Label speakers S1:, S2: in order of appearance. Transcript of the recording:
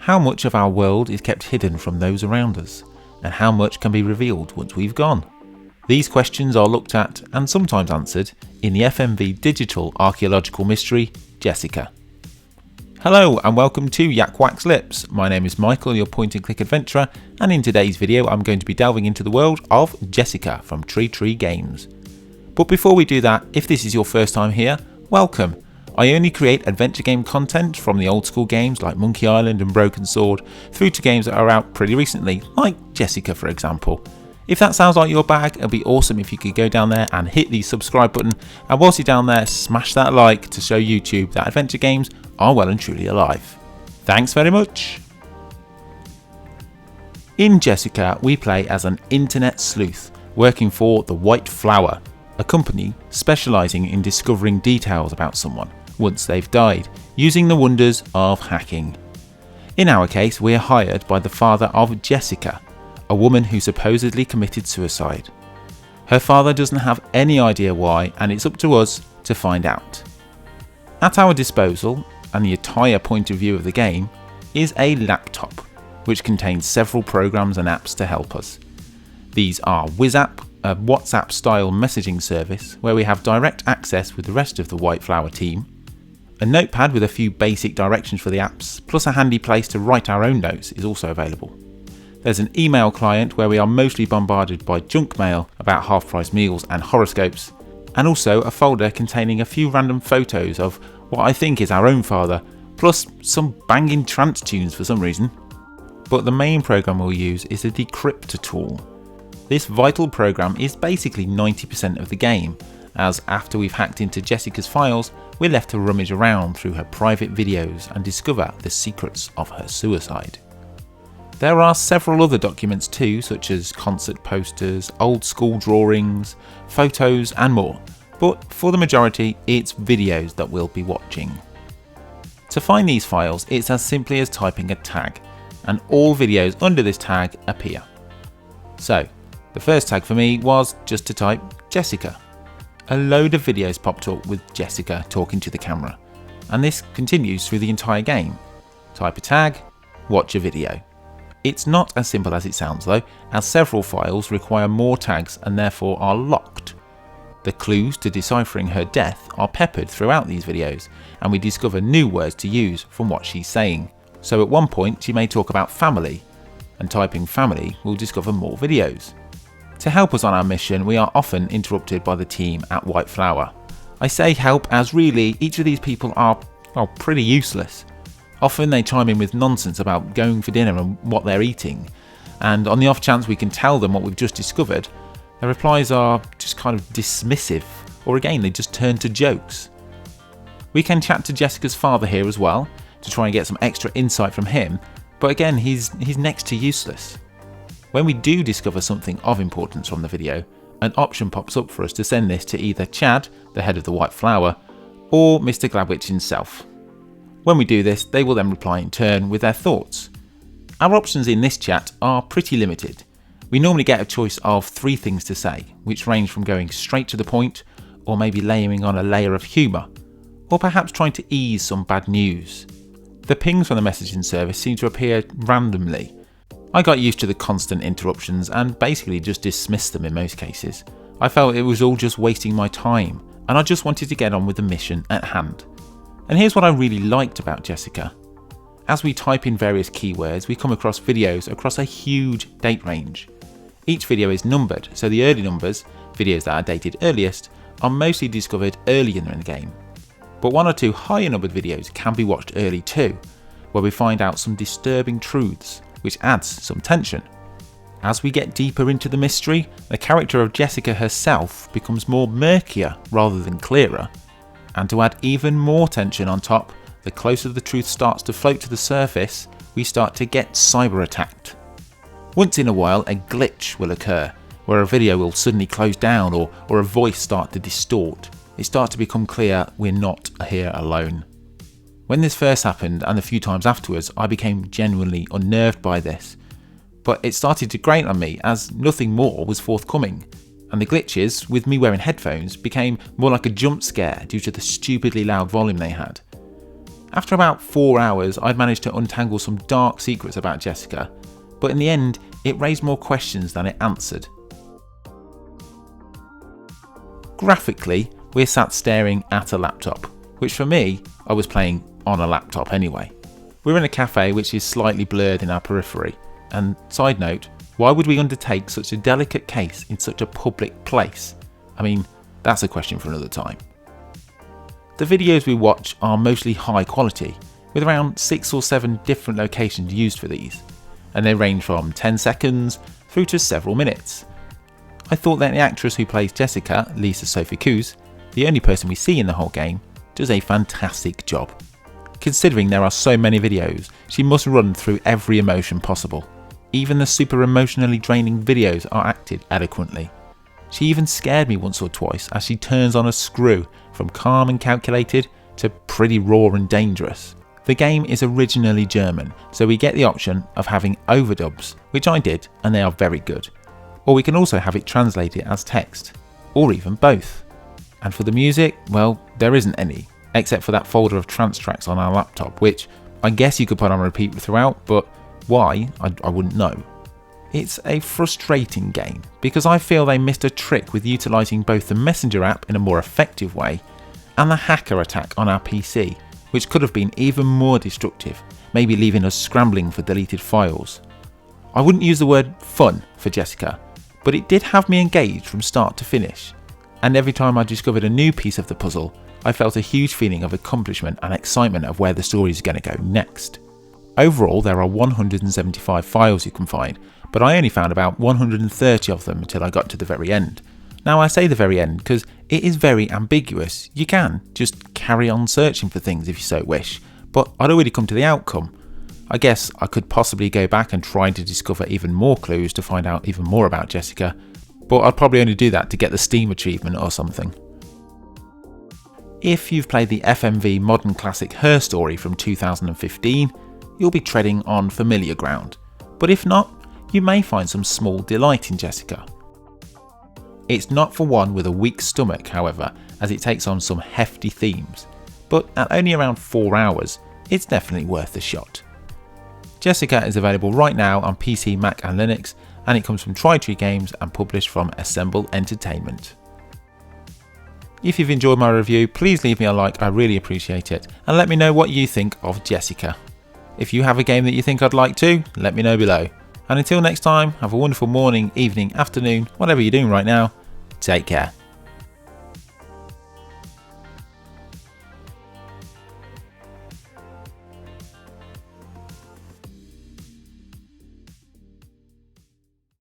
S1: How much of our world is kept hidden from those around us, and how much can be revealed once we've gone? These questions are looked at and sometimes answered in the FMV digital archaeological mystery, Jessika. Hello and welcome to YakWaxLips. My name is Michael, your point and click adventurer, and in today's video I'm going to be delving into the world of Jessika from Tritrie Games. But before we do that, if this is your first time here, welcome. I only create adventure game content from the old school games like Monkey Island and Broken Sword through to games that are out pretty recently, like Jessika for example. If that sounds like your bag, it'd be awesome if you could go down there and hit the subscribe button, and whilst you're down there, smash that like to show YouTube that adventure games are well and truly alive. Thanks very much! In Jessika, we play as an internet sleuth working for the White Flower, a company specialising in discovering details about someone once they've died, using the wonders of hacking. In our case, we are hired by the father of Jessika, a woman who supposedly committed suicide. Her father doesn't have any idea why, and it's up to us to find out. At our disposal, and the entire point of view of the game, is a laptop, which contains several programs and apps to help us. These are WizApp, a WhatsApp-style messaging service where we have direct access with the rest of the White Flower team, a notepad with a few basic directions for the apps, plus a handy place to write our own notes is also available. There's an email client where we are mostly bombarded by junk mail about half-price meals and horoscopes, and also a folder containing a few random photos of what I think is our own father, plus some banging trance tunes for some reason. But the main program we'll use is the decryptor tool. This vital program is basically 90% of the game, as after we've hacked into Jessika's files, we're left to rummage around through her private videos and discover the secrets of her suicide. There are several other documents too, such as concert posters, old school drawings, photos and more, but for the majority it's videos that we'll be watching. To find these files, it's as simply as typing a tag, and all videos under this tag appear. So, the first tag for me was just to type Jessika. A load of videos popped up with Jessika talking to the camera, and this continues through the entire game. Type a tag, watch a video. It's not as simple as it sounds though, as several files require more tags and therefore are locked. The clues to deciphering her death are peppered throughout these videos, and we discover new words to use from what she's saying. So at one point she may talk about family, and typing family will discover more videos. To help us on our mission, we are often interrupted by the team at White Flower. I say help as really each of these people are, well, pretty useless. Often they chime in with nonsense about going for dinner and what they're eating, and on the off chance we can tell them what we've just discovered, their replies are just kind of dismissive, or again they just turn to jokes. We can chat to Jessika's father here as well, to try and get some extra insight from him, but again he's next to useless. When we do discover something of importance from the video, an option pops up for us to send this to either Chad, the head of the White Flower, or Mr. Gladwich himself. When we do this, they will then reply in turn with their thoughts. Our options in this chat are pretty limited. We normally get a choice of 3 things to say, which range from going straight to the point, or maybe layering on a layer of humour, or perhaps trying to ease some bad news. The pings from the messaging service seem to appear randomly. I got used to the constant interruptions and basically just dismissed them in most cases. I felt it was all just wasting my time, and I just wanted to get on with the mission at hand. And here's what I really liked about Jessika. As we type in various keywords, we come across videos across a huge date range. Each video is numbered, so the early numbers, videos that are dated earliest, are mostly discovered earlier in the game. But 1 or 2 higher numbered videos can be watched early too, where we find out some disturbing truths, which adds some tension. As we get deeper into the mystery, the character of Jessika herself becomes more murkier rather than clearer. And to add even more tension on top, the closer the truth starts to float to the surface, we start to get cyber attacked. Once in a while, a glitch will occur, where a video will suddenly close down or a voice start to distort. It starts to become clear we're not here alone. When this first happened and a few times afterwards, I became genuinely unnerved by this. But it started to grate on me as nothing more was forthcoming. And the glitches, with me wearing headphones, became more like a jump scare due to the stupidly loud volume they had. After about 4 hours, I'd managed to untangle some dark secrets about Jessika, but in the end, it raised more questions than it answered. Graphically, we're sat staring at a laptop, which for me, I was playing on a laptop anyway. We're in a cafe which is slightly blurred in our periphery, and side note, why would we undertake such a delicate case in such a public place? I mean, that's a question for another time. The videos we watch are mostly high quality, with around 6 or 7 different locations used for these, and they range from 10 seconds through to several minutes. I thought that the actress who plays Jessika, lisa-sophie, the only person we see in the whole game, does a fantastic job. Considering there are so many videos, she must run through every emotion possible. Even the super emotionally draining videos are acted eloquently. She even scared me once or twice as she turns on a screw from calm and calculated to pretty raw and dangerous. The game is originally German, so we get the option of having overdubs, which I did, and they are very good. Or we can also have it translated as text, or even both. And for the music, well, there isn't any, except for that folder of trance tracks on our laptop, which I guess you could put on repeat throughout, but why, I wouldn't know. It's a frustrating game because I feel they missed a trick with utilising both the Messenger app in a more effective way and the hacker attack on our PC, which could have been even more destructive, maybe leaving us scrambling for deleted files. I wouldn't use the word fun for Jessika, but it did have me engaged from start to finish, and every time I discovered a new piece of the puzzle, I felt a huge feeling of accomplishment and excitement of where the story is going to go next. Overall, there are 175 files you can find, but I only found about 130 of them until I got to the very end. Now I say the very end because it is very ambiguous. You can just carry on searching for things if you so wish, but I'd already come to the outcome. I guess I could possibly go back and try to discover even more clues to find out even more about Jessika, but I'd probably only do that to get the Steam achievement or something. If you've played the FMV modern classic Her Story from 2015, you'll be treading on familiar ground, but if not, you may find some small delight in Jessika. It's not for one with a weak stomach, however, as it takes on some hefty themes, but at only around 4 hours, it's definitely worth a shot. Jessika is available right now on PC, Mac and Linux, and it comes from Tritrie Games and published from Assemble Entertainment. If you've enjoyed my review, please leave me a like, I really appreciate it, and let me know what you think of Jessika. If you have a game that you think I'd like to, let me know below. And until next time, have a wonderful morning, evening, afternoon, whatever you're doing right now. Take care.